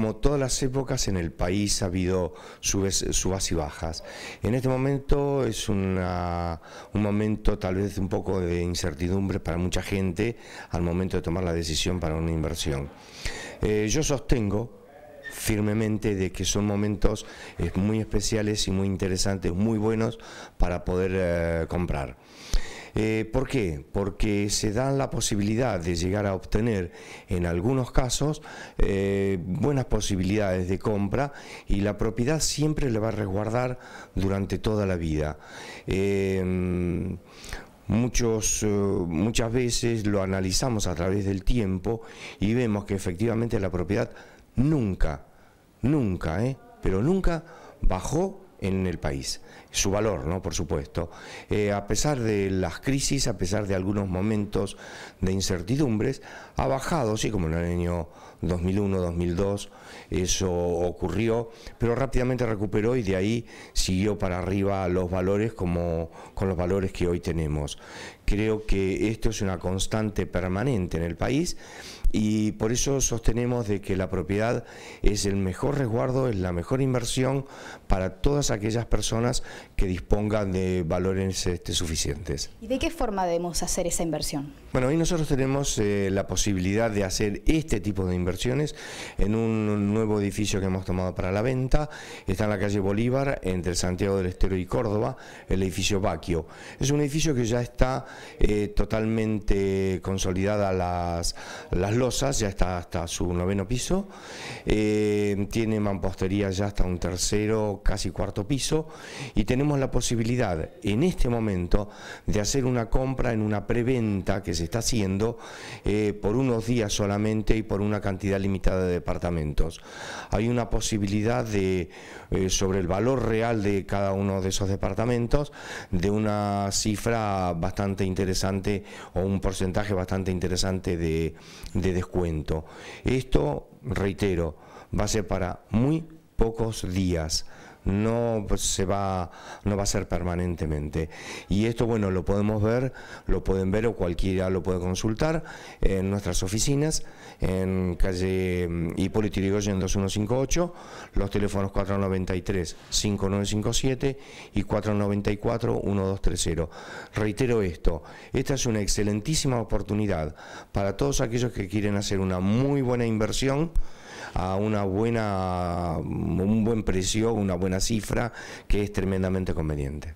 como todas las épocas en el país ha habido subas y bajas. En este momento es un momento tal vez un poco de incertidumbre para mucha gente al momento de tomar la decisión para una inversión. Yo sostengo firmemente de que son momentos muy especiales y muy interesantes, muy buenos para poder comprar. ¿Por qué? Porque se da la posibilidad de llegar a obtener en algunos casos buenas posibilidades de compra, y la propiedad siempre le va a resguardar durante toda la vida. Muchas veces lo analizamos a través del tiempo y vemos que efectivamente la propiedad nunca, pero nunca bajó en el país, su valor, ¿no? Por supuesto. A pesar de las crisis, a pesar de algunos momentos de incertidumbres, ha bajado, sí, como en el año 2001, 2002, eso ocurrió, pero rápidamente recuperó y de ahí siguió para arriba los valores con los valores que hoy tenemos. Creo que esto es una constante permanente en el país y por eso sostenemos de que la propiedad es el mejor resguardo, es la mejor inversión para todas aquellas personas que dispongan de valores suficientes. ¿Y de qué forma debemos hacer esa inversión? Bueno, hoy nosotros tenemos la posibilidad de hacer este tipo de inversiones en un nuevo edificio que hemos tomado para la venta. Está en la calle Bolívar, entre Santiago del Estero y Córdoba, el edificio Baquio. Es un edificio que ya está totalmente consolidada las losas, ya está hasta su 9º piso, tiene mampostería ya hasta un 3º, casi 4º piso, y tenemos la posibilidad en este momento de hacer una compra en una preventa que se está haciendo por unos días solamente y por una cantidad limitada de departamentos. Hay una posibilidad de, sobre el valor real de cada uno de esos departamentos, de una cifra bastante interesante o un porcentaje bastante interesante de descuento. Esto, reitero, va a ser para muy pocos días. No va a ser permanentemente, y esto, bueno, lo podemos ver, lo pueden ver o cualquiera lo puede consultar en nuestras oficinas en calle Hipólito Yrigoyen 2158, los teléfonos 493-5957 y 494-1230. Reitero esto, esta es una excelentísima oportunidad para todos aquellos que quieren hacer una muy buena inversión a un buen precio, una buena cifra que es tremendamente conveniente.